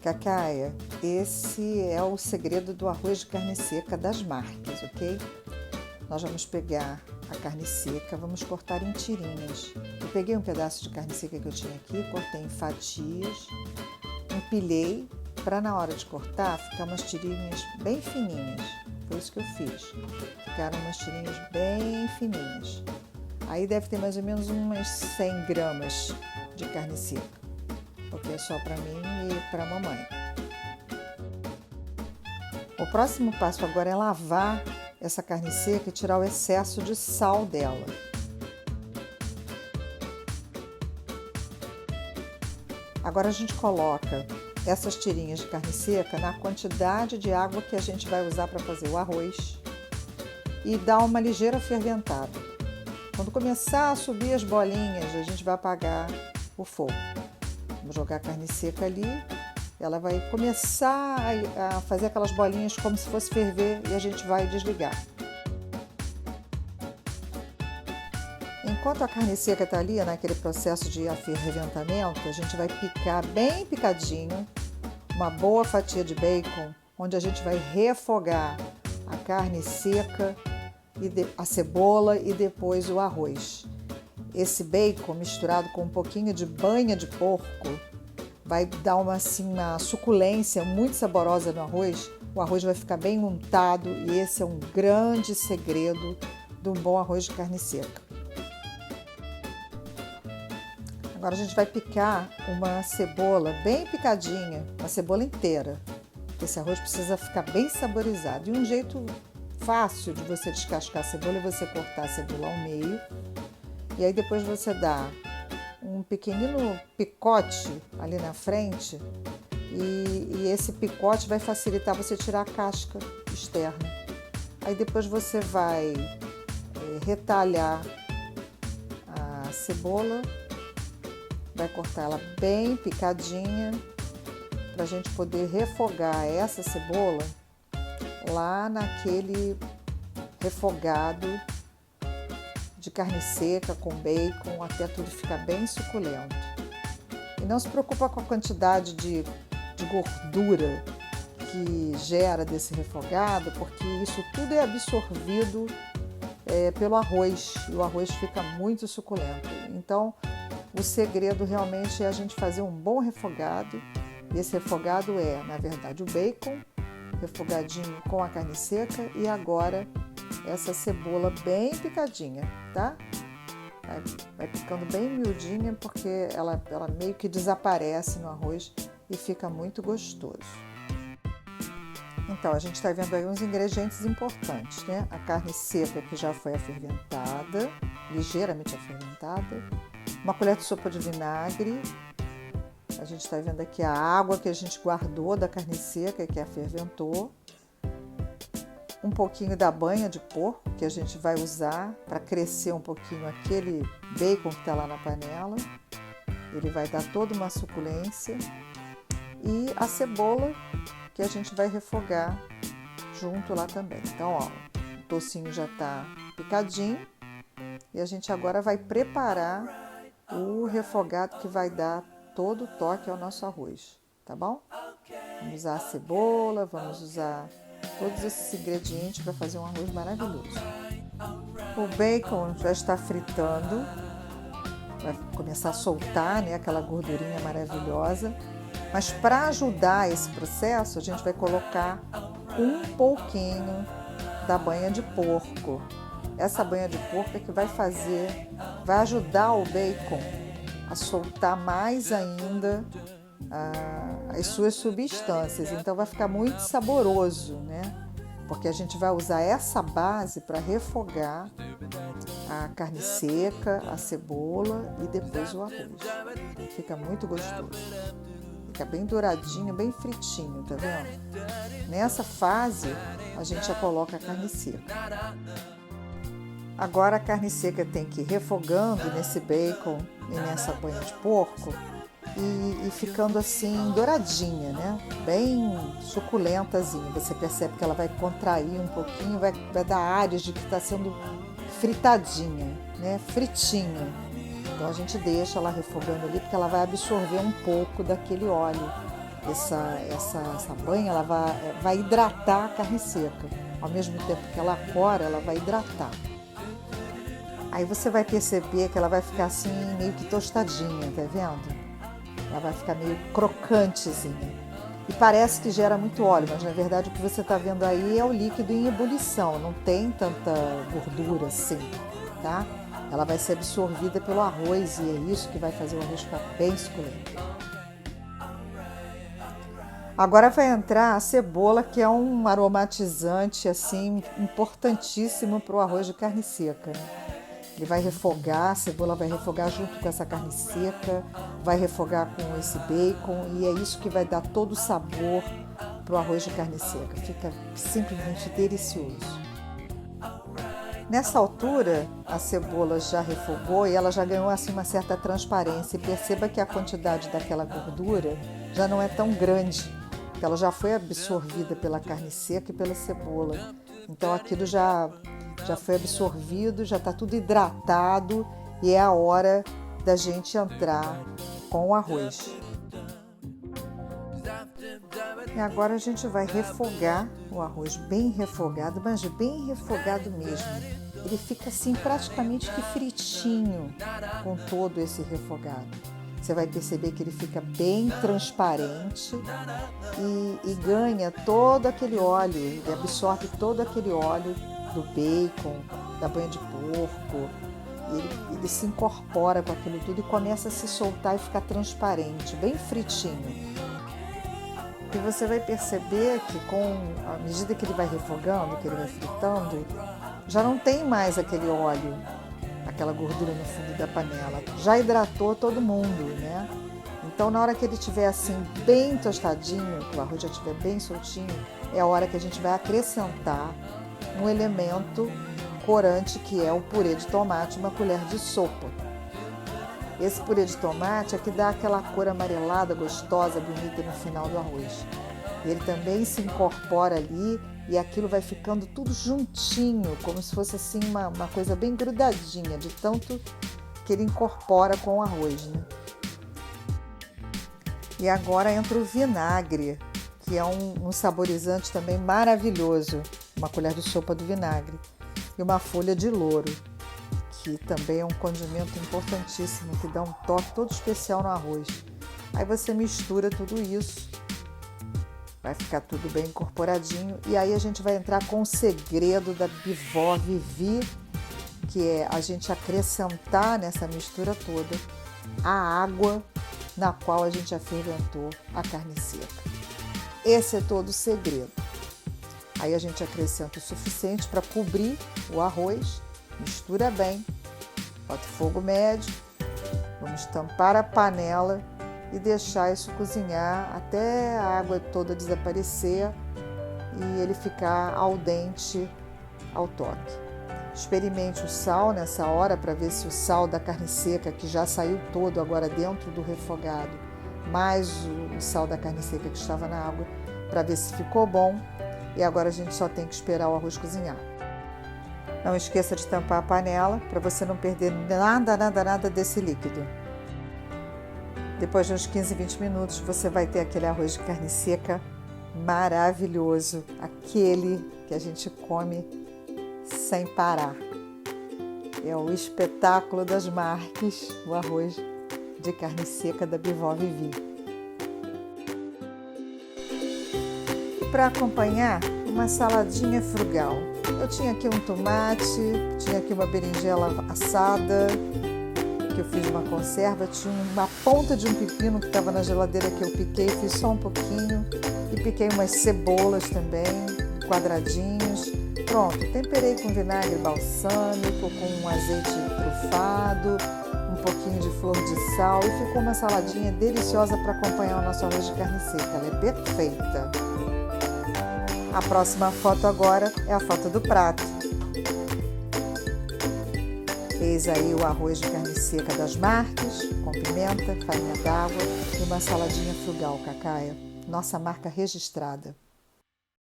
Cacaia, esse é o segredo do arroz de carne seca das marcas, ok? Nós vamos pegar a carne seca, vamos cortar em tirinhas. Eu peguei um pedaço de carne seca que eu tinha aqui, cortei em fatias, empilhei para na hora de cortar ficar umas tirinhas bem fininhas. Foi isso que eu fiz. Ficaram umas tirinhas bem fininhas. Aí deve ter mais ou menos umas 100 gramas de carne seca, porque é só para mim e para a mamãe. O próximo passo agora é lavar essa carne seca e tirar o excesso de sal dela. Agora a gente coloca essas tirinhas de carne seca na quantidade de água que a gente vai usar para fazer o arroz e dá uma ligeira ferventada. Quando começar a subir as bolinhas, a gente vai apagar o fogo. Vamos jogar a carne seca ali, ela vai começar a fazer aquelas bolinhas como se fosse ferver e a gente vai desligar. Enquanto a carne seca está ali, naquele processo de aferventamento, a gente vai picar bem picadinho uma boa fatia de bacon, onde a gente vai refogar a carne seca, a cebola e depois o arroz. Esse bacon misturado com um pouquinho de banha de porco vai dar uma suculência muito saborosa no arroz. O arroz vai ficar bem untado e esse é um grande segredo de um bom arroz de carne seca. Agora a gente vai picar uma cebola bem picadinha, uma cebola inteira. Esse arroz precisa ficar bem saborizado. E um jeito fácil de você descascar a cebola é você cortar a cebola ao meio. E aí depois você dá um pequenino picote ali na frente. E esse picote vai facilitar você tirar a casca externa. Aí depois você vai retalhar a cebola. Vai cortar ela bem picadinha para a gente poder refogar essa cebola lá naquele refogado de carne seca com bacon até tudo ficar bem suculento. E não se preocupa com a quantidade de gordura que gera desse refogado, porque isso tudo é absorvido pelo arroz e o arroz fica muito suculento. Então, o segredo realmente é a gente fazer um bom refogado. E esse refogado é, na verdade, o bacon refogadinho com a carne seca e agora essa cebola bem picadinha, tá? Vai picando bem miudinha porque ela meio que desaparece no arroz e fica muito gostoso. Então, a gente está vendo aí uns ingredientes importantes, né? A carne seca que já foi aferventada, ligeiramente aferventada. Uma colher de sopa de vinagre, a gente está vendo aqui a água que a gente guardou da carne seca que a ferventou, um pouquinho da banha de porco que a gente vai usar para crescer um pouquinho aquele bacon que está lá na panela, ele vai dar toda uma suculência, e a cebola que a gente vai refogar junto lá também. Então, ó, o tocinho já está picadinho e a gente agora vai preparar o refogado que vai dar todo o toque ao nosso arroz, tá bom? Vamos usar a cebola, vamos usar todos esses ingredientes para fazer um arroz maravilhoso. O bacon já está fritando, vai começar a soltar, né, aquela gordurinha maravilhosa, mas para ajudar esse processo a gente vai colocar um pouquinho da banha de porco. Essa banha de porco é que vai ajudar o bacon a soltar mais ainda as suas substâncias. Então vai ficar muito saboroso, né? Porque a gente vai usar essa base para refogar a carne seca, a cebola e depois o arroz. Fica muito gostoso. Fica bem douradinho, bem fritinho, tá vendo? Nessa fase a gente já coloca a carne seca. Agora a carne seca tem que ir refogando nesse bacon e nessa banha de porco e ficando assim douradinha, né? Bem suculentazinha. Você percebe que ela vai contrair um pouquinho, vai dar áreas de que está sendo fritadinha, né? Fritinha. Então a gente deixa ela refogando ali porque ela vai absorver um pouco daquele óleo essa banha ela vai hidratar a carne seca. Ao mesmo tempo que ela cora, ela vai hidratar. Aí você vai perceber que ela vai ficar assim meio que tostadinha, tá vendo? Ela vai ficar meio crocantezinha. E parece que gera muito óleo, mas na verdade o que você está vendo aí é o líquido em ebulição, não tem tanta gordura assim, tá? Ela vai ser absorvida pelo arroz e é isso que vai fazer o arroz ficar bem suculento. Agora vai entrar a cebola, que é um aromatizante assim importantíssimo para o arroz de carne seca, né? Ele vai refogar, a cebola vai refogar junto com essa carne seca, vai refogar com esse bacon e é isso que vai dar todo o sabor para o arroz de carne seca. Fica simplesmente delicioso. Nessa altura, a cebola já refogou e ela já ganhou assim uma certa transparência. E perceba que a quantidade daquela gordura já não é tão grande, porque ela já foi absorvida pela carne seca e pela cebola. Então aquilo já foi absorvido, já está tudo hidratado e é a hora da gente entrar com o arroz. E agora a gente vai refogar o arroz bem refogado, mas bem refogado mesmo. Ele fica assim praticamente que fritinho com todo esse refogado. Você vai perceber que ele fica bem transparente e ganha todo aquele óleo, ele absorve todo aquele óleo do bacon, da banha de porco, ele se incorpora com aquilo tudo e começa a se soltar e ficar transparente, bem fritinho. E você vai perceber que à medida que ele vai refogando, que ele vai fritando, já não tem mais aquele óleo, aquela gordura no fundo da panela. Já hidratou todo mundo, né? Então, na hora que ele estiver assim bem tostadinho, que o arroz já estiver bem soltinho, é a hora que a gente vai acrescentar um elemento corante que é o purê de tomate, uma colher de sopa. Esse purê de tomate é que dá aquela cor amarelada, gostosa, bonita no final do arroz. Ele também se incorpora ali e aquilo vai ficando tudo juntinho, como se fosse assim uma coisa bem grudadinha, de tanto que ele incorpora com o arroz, né? E agora entra o vinagre, que é um saborizante também maravilhoso, uma colher de sopa do vinagre, e uma folha de louro, que também é um condimento importantíssimo, que dá um toque todo especial no arroz. Aí você mistura tudo isso, vai ficar tudo bem incorporadinho, e aí a gente vai entrar com o segredo da Bivó Vivi, que é a gente acrescentar nessa mistura toda a água na qual a gente aferventou a carne seca. Esse é todo o segredo. Aí a gente acrescenta o suficiente para cobrir o arroz, mistura bem, bota fogo médio, vamos tampar a panela e deixar isso cozinhar até a água toda desaparecer e ele ficar al dente ao toque. Experimente o sal nessa hora para ver se o sal da carne seca, que já saiu todo agora dentro do refogado, mais o sal da carne seca que estava na água, para ver se ficou bom. E agora a gente só tem que esperar o arroz cozinhar. Não esqueça de tampar a panela para você não perder nada desse líquido. Depois de uns 15, 20 minutos, você vai ter aquele arroz de carne seca maravilhoso, aquele que a gente come sem parar. É o espetáculo das Marques, o arroz de carne seca da Bivó Vivi. Para acompanhar, uma saladinha frugal. Eu tinha aqui um tomate, tinha aqui uma berinjela assada, que eu fiz uma conserva, tinha uma ponta de um pepino que estava na geladeira que eu piquei, fiz só um pouquinho, e piquei umas cebolas também, quadradinhos. Pronto, temperei com vinagre balsâmico, com um azeite trufado, um pouquinho de flor de sal e ficou uma saladinha deliciosa para acompanhar o nosso arroz de carne seca. Ela é perfeita. A próxima foto agora é a foto do prato. Eis aí o arroz de carne seca das Marques, com pimenta, farinha d'água e uma saladinha frugal, Cacaia. Nossa marca registrada.